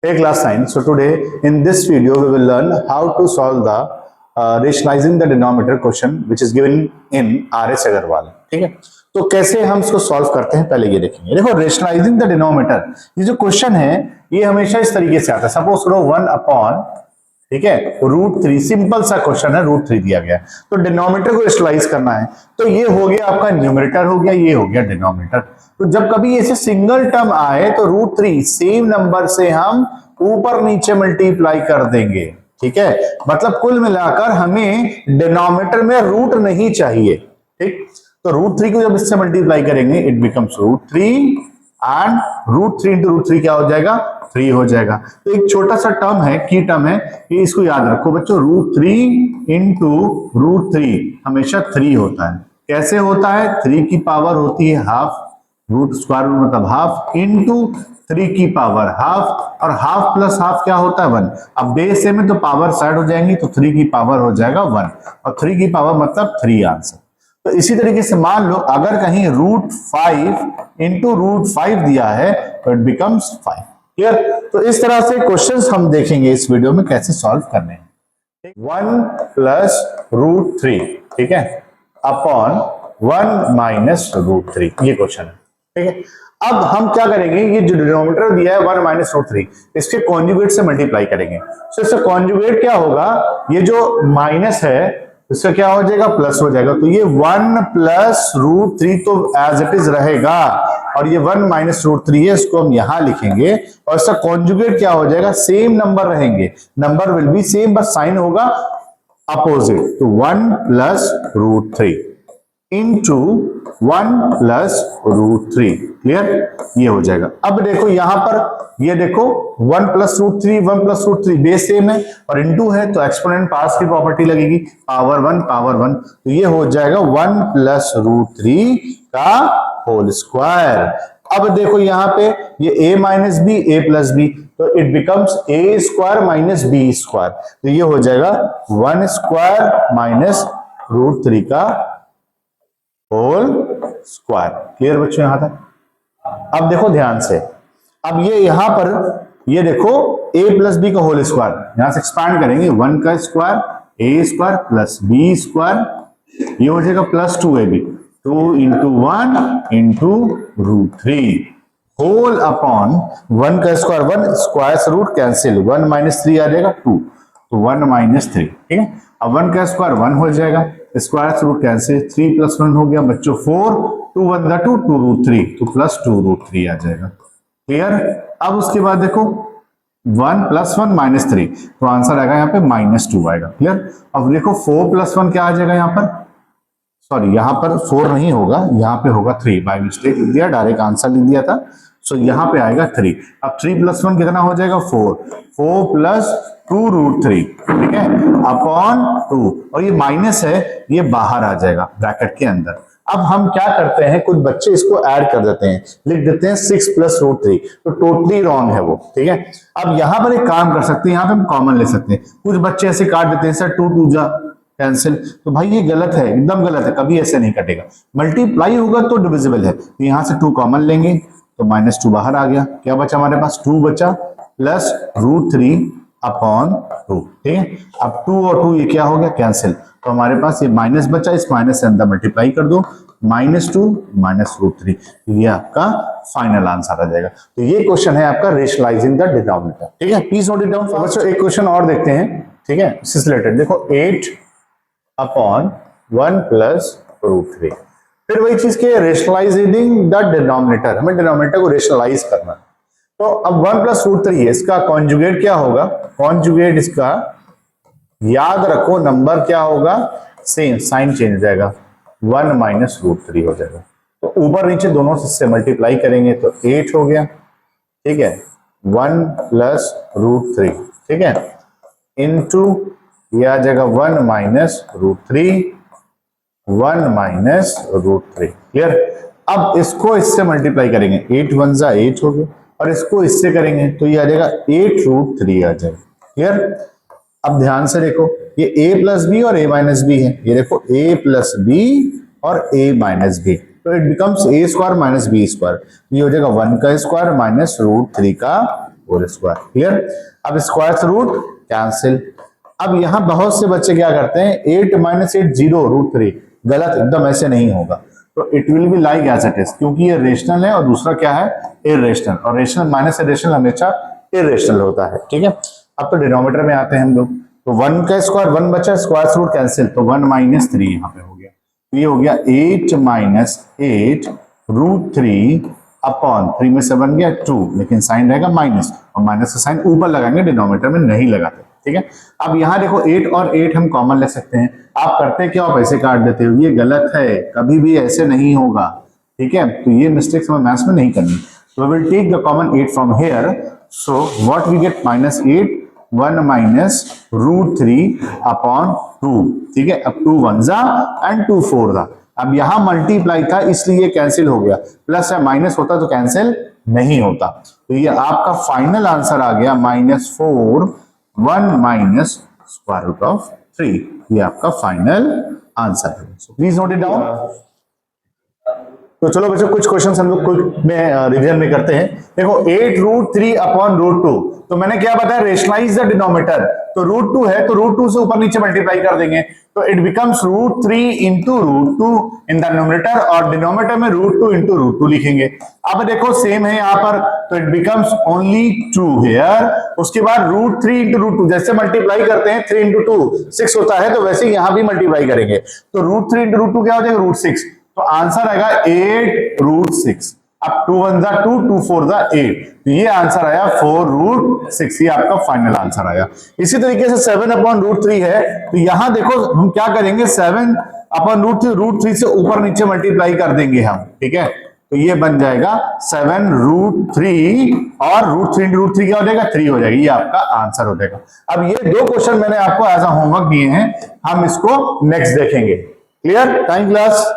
Hey class 9. So today in this video we will learn how to solve the rationalizing the denominator question which is given in RS Agarwal. ठीक है, तो कैसे हम इसको solve करते हैं पहले ये देखेंगे। देखो रेशनलाइजिंग द डिनोमिनेटर, ये जो क्वेश्चन है ये हमेशा इस तरीके से आता है। सपोज करो 1 अपॉन, ठीक है, √3, सिंपल सा क्वेश्चन है, √3 दिया गया है, तो डिनोमिनेटर को रेशनलाइज करना है। तो ये हो गया आपका न्यूमरेटर हो गया, ये हो गया डिनोमिनेटर। तो जब कभी ऐसे सिंगल टर्म आए तो √3 सेम नंबर से हम ऊपर नीचे मल्टीप्लाई कर देंगे। ठीक है, मतलब कुल मिलाकर हमें डिनोमिनेटर में रूट नहीं चाहिए। ठीक, तो √3 को जब इससे मल्टीप्लाई करेंगे इट बिकम्स √3 एंड √3 इंटू √3 क्या हो जाएगा, 3 हो जाएगा। तो एक छोटा सा टर्म है, की टर्म है, कि इसको याद रखो बच्चों, √3 इंटू √3 हमेशा 3 होता है। कैसे होता है, 3 की पावर होती है हाफ, रूट स्क्वायर रूट मतलब हाफ, इंटू 3 की पावर हाफ, और हाफ प्लस हाफ क्या होता है 1। अब बेस ए में तो पावर साइड हो जाएंगी, तो 3 की पावर हो जाएगा 1, और 3 की पावर मतलब 3 आंसर। तो इसी तरीके से मान लो अगर कहीं √5 इंटू √5 दिया है तो इट बिकम्स 5। क्लियर। तो इस तरह से क्वेश्चंस हम देखेंगे इस वीडियो में कैसे सॉल्व करने हैं। 1 प्लस √3, ठीक है, अपॉन 1 माइनस √3, ये क्वेश्चन है। ठीक है, अब हम क्या करेंगे, ये जो डिनोमिनेटर दिया है 1 माइनस √3, इसके कॉन्जुगेट से मल्टीप्लाई करेंगे। तो इसका कॉन्जुगेट क्या होगा, ये जो माइनस है इसका क्या हो जाएगा, प्लस हो जाएगा। तो ये 1 प्लस √3 तो एज इट इज रहेगा, और ये 1 माइनस √3 है, इसको हम यहां लिखेंगे, और इसका कॉन्जुगेट क्या हो जाएगा, सेम नंबर रहेंगे, नंबर विल बी सेम, बस साइन होगा अपोजिट। तो 1 प्लस √3 इंटू 1 प्लस √3, क्लियर, ये हो जाएगा। अब देखो यहां पर, ये देखो 1 प्लस √3 बेस सेम है और इंटू है, तो एक्सपोनेंट पास की प्रॉपर्टी लगेगी, पावर 1, तो ये हो जाएगा 1 प्लस √3 का होल स्क्वायर। अब देखो यहाँ पे ये a minus B, a plus B, तो it becomes a square minus B square, तो ये हो जाएगा 1 स्क्वायर माइनस √3 का होल स्क्वायर। क्लियर बच्चों यहां तक। अब देखो ध्यान से, अब ये यहां पर ये देखो a प्लस बी का होल स्क्वायर, यहां से एक्सपांड करेंगे, 1 का square a square plus B square, ये हो जाएगा plus 2ab, 2 into 1 into √3 whole upon 1 का स्क्वायर, 1 स्क्वायर से रूट कैंसिल, 1 माइनस 3 आ जाएगा 2, तो 1 माइनस 3। ठीक है, अब 1 का स्क्वायर 1 हो जाएगा, स्क्वायर से रूट कैंसिल, 3 प्लस 1 हो गया बच्चों 4, 2 1 2 2√3, तो प्लस 2√3 आ जाएगा। क्लियर। अब उसके बाद देखो 1 प्लस 1 माइनस 3, तो आंसर आएगा यहाँ पे -2 आएगा। क्लियर। अब देखो 4 प्लस 1 क्या आ जाएगा यहाँ पर, सॉरी यहाँ पर 4 नहीं होगा, यहाँ पे होगा 3, बाय मिस्टेक लिख दिया, डायरेक्ट आंसर लिख दिया था, सो यहाँ पे आएगा 3। अब 3 प्लस 1 कितना हो जाएगा 4 प्लस 2√3, ठीक है, अपॉन 2, और ये माइनस है, ये बाहर आ जाएगा ब्रैकेट के अंदर। अब हम क्या करते हैं, कुछ बच्चे इसको ऐड कर देते हैं, लिख देते हैं 6 प्लस √3, तो टोटली रॉन्ग है वो। ठीक है, अब यहां पर एक काम कर सकते हैं, यहां पे हम कॉमन ले सकते हैं। कुछ बच्चे ऐसे काट देते हैं, सर 2 2 जा कैंसिल, तो भाई ये गलत है, एकदम गलत है, कभी ऐसे नहीं कटेगा। मल्टीप्लाई होगा तो डिविजिबल है, तो यहां से 2 कॉमन लेंगे, तो -2 बाहर आ गया, क्या बचा हमारे पास, 2 बचा, प्लस √3 अपॉन 2। ठीक है, अब 2 और 2 ये क्या हो गया, कैंसिल, तो हमारे पास ये माइनस बचा, इस माइनस से अंदर मल्टीप्लाई कर दो, -2 माइनस √3, ये आपका फाइनल आंसर आ जाएगा। तो ये क्वेश्चन है आपका रेशनलाइजिंग द डिनोमिनेटर। ठीक है, प्लीज नोट इट डाउन। बच्चों एक क्वेश्चन और देखते हैं, ठीक है, इससे रिलेटेड। देखो 8 अपॉन 1 प्लस √3, फिर वही चीज के रेशनलाइजिंग द डिनोमिनेटर, हमें डिनोमिनेटर को रेशनलाइज करना। तो अब 1 प्लस √3 है, इसका कॉन्जुगेट क्या होगा, कॉन्जुगेट इसका याद रखो, नंबर क्या होगा, सेम, साइन चेंज हो जाएगा, 1 माइनस √3 हो जाएगा। तो ऊपर नीचे दोनों से मल्टीप्लाई करेंगे तो 8 हो गया, ठीक है, 1 प्लस √3, ठीक है, इंटू ये आ जाएगा 1 माइनस √3, 1 माइनस √3। क्लियर। अब इसको इससे मल्टीप्लाई करेंगे, 8 1 जा 8 हो गया, और इसको इससे करेंगे तो ये आ जाएगा 8√3 आ जाएगा। क्लियर। अब ध्यान से देखो, ये a प्लस बी और a माइनस बी है, ये देखो a प्लस बी और a माइनस बी, तो it becomes a square minus B square, ये हो जाएगा 1 का स्क्वायर माइनस √3 का होल स्क्वायर। क्लियर? अब स्क्वायर से रूट कैंसिल। अब यहां बहुत से बच्चे क्या करते हैं, 8 - 8 0√3, गलत, एकदम ऐसे नहीं होगा। तो it will be like as it is, क्योंकि ये रेशनल है और दूसरा क्या है, इरेशनल, और रेशनल माइनस इरेशनल हमेशा इरेशनल होता है। ठीक है, अब तो डिनोमिनेटर में आते हैं हम लोग। तो 1 का स्क्वायर 1 बचा, स्क्वायर से रूट कैंसिल, तो 1 - 3 यहाँ पे हो गया। तो ये हो गया 8 - 8√3 अपॉन 3 में से बन गया 2, लेकिन साइन रहेगा माइनस, और माइनस का साइन ऊपर लगाएंगे, डिनोमिनेटर में नहीं लगाते। ठीक है, अब यहां देखो 8 और 8 हम कॉमन ले सकते हैं। आप करते क्या, आप ऐसे काट देते हो, ये गलत है, कभी भी ऐसे नहीं होगा। ठीक है, तो ये मिस्टेक्स हमें मैथ्स में नहीं करनी। तो we will take the common 8 from here, so what we get, -8, 1 - √3 upon 2। ठीक है, अब 2 1 जा एंड 2 4 जा। अब यहां मल्टीप्लाई था इसलिए कैंसिल हो गया, प्लस या माइनस होता तो कैंसिल नहीं होता। तो ये आपका फाइनल आंसर आ गया -4 1 - स्क्वायर रूट ऑफ 3। ये आपका फाइनल आंसर है। So please note it down. तो चलो बच्चों कुछ क्वेश्चन हम लोग क्विक में रिवीजन में करते हैं। देखो 8√3 अपॉन √2, तो मैंने क्या बताया, रेशनलाइज द डिनोमिनेटर। तो √2 है तो √2 से ऊपर नीचे मल्टीप्लाई कर देंगे, तो it becomes √3 into √2 in the denominator, और डिनोमिनेटर में √2 इंटू √2 लिखेंगे। अब देखो सेम है यहाँ पर, तो इट बिकम्स ओनली 2 हियर। उसके बाद √3 इंटू √2, जैसे मल्टीप्लाई करते हैं 3 इंटू 2 6 होता है, तो वैसे यहां भी मल्टीप्लाई करेंगे, तो √3 इंटू √2 क्या हो जाएगा, √6। तो आंसर आएगा 8√6। अब 2 1 जा 2, 2 4 जा 8, तो ये आंसर आया 4√6। ये आपका फाइनल आंसर आया। इसी तरीके से 7/√3 है, तो यहां देखो हम क्या करेंगे, 7/√3 √3 से ऊपर नीचे मल्टीप्लाई कर देंगे हम। ठीक है, तो ये बन जाएगा 7√3, और √3 इंटू √3 क्या हो जाएगा, 3 हो जाएगा। ये आपका आंसर हो जाएगा। अब ये 2 क्वेश्चन मैंने आपको एज अ होमवर्क दिए हैं, हम इसको नेक्स्ट देखेंगे। क्लियर? Time class.